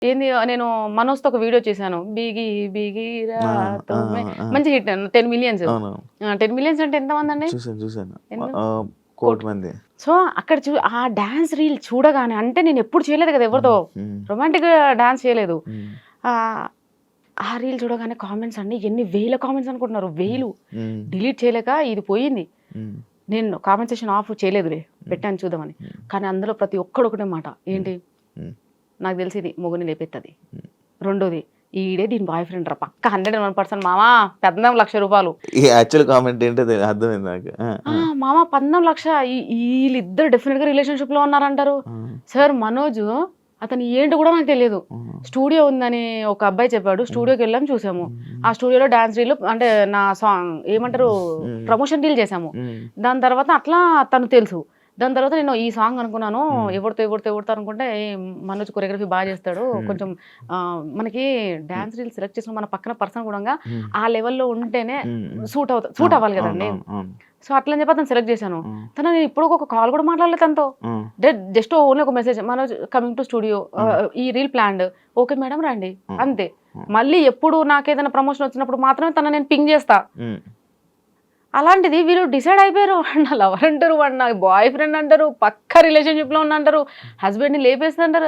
ఏంది నేను మనోజ్‌తో ఒక వీడియో చేశాను. బిగి బిగిరా ఆ! ఆ! తుమ్మె ఆ! మంచి హిట్ 10 మిలియన్స్. అవును. 10 మిలియన్స్ అంటే ఎంతమందండి? చూసాను. ఎంత? 1,00,00,000 మంది. సో, అక్కడ ఆ డాన్స్ రీల్ చూడగానే అంటే నేనెప్పుడు చేయలేదు కదా ఎవరితో. హ్మ్. రొమాంటిక్‌గా డాన్స్ చేయలేదు. హ్మ్. ఆహ్, ఆ రీల్ చూడగానే కామెంట్స్ అన్నీ ఎన్ని వేల కామెంట్స్ అనుకుంటున్నారు. హ్మ్. వేలు. హ్మ్. డిలీట్ చేయలేక ఇది పోయింది. హ్మ్. నేను కామెంట్ సెక్షన్ ఆఫ్ చేయలేదులే. పెట్టాను చూద్దామని. కానీ అందులో ప్రతి ఒక్కడు ఒకటే మాట. ఏంటి? హ్మ్. నాకు తెలిసి ఇది మొగుడిని లేపెత్తది. హ్మ్. రెండోది ఈడే దీని బాయ్ ఫ్రెండ్ రా పక్కా 101% మామ పెద్దాం ₹1,00,000. ఈ యాక్చువల్ కామెంట్ ఏంటో అర్థమైంది నాకు. ఆ! ఆ! ఆ! మామ పద్దాం 1,00,000 ఈళ్ళిద్దరు డెఫినిట్‌గా రిలేషన్‌షిప్‌లో ఉన్నారంటారు. ఆ! సార్ మనోజు అతను ఏంటో కూడా నాకు తెలియదు. ఆ! స్టూడియో ఉందని ఒక అబ్బాయి చెప్పాడు. హ్మ్. స్టూడియోకెళ్ళాం చూసాము. హ్మ్. ఆ స్టూడియోలో డాన్స్ రీల్ అంటే నా సాంగ్ ఏమంటారు హ్మ్. ప్రమోషన్ రీల్ చేసాము. హ్మ్. దాని తర్వాత అట్లా తను తెలుసు. దాని తర్వాత నేను ఈ సాంగ్ అనుకున్నాను. హ్మ్. ఎవరితో అనుకుంటే మనోజ్ కొరియోగ్రఫీ బాగా చేస్తాడు. హ్మ్. కొంచెం మనకి హ్మ్. డాన్స్ రీల్ సెలెక్ట్ చేసుకున్న మన పక్కన పర్సన్ గూడంగా హ్మ్. ఆ లెవెల్‌లో ఉంటేనే హ్మ్. హ్మ్. సూట్ అవును. అవ్వాలి గదండీ! అవును. అవును. సో, అట్లని చెప్పి అతన్ని సెలెక్ట్ చేశాను. హ్మ్. నేను ఇప్పటికి ఒక కాల్ కూడా మాట్లాడలేదు తనతో. హ్మ్. జస్ట్ ఓన్లీ ఒక message Manoj coming to studio హ్మ్. ఈ రీల్ ప్లాన్డ్. ఓకే మేడం రండి. హ్మ్. అంతే. హ్మ్. మళ్ళీ ఎప్పుడు నాకేదైనా ప్రమోషన్ వచ్చినప్పుడు మాత్రమే తనని నేను పింగ్ చేస్తా. హ్మ్. అలాంటిది వీళ్ళు డిసైడ్ అయిపోయారు. వాడు నా లవర్ అంటారు. వాడు నా బాయ్ ఫ్రెండ్ అంటారు. పక్కా రిలేషన్‌షిప్‌లో ఉన్నా అంటారు. హస్బెండ్‌ని లేపేస్తా అంటారు.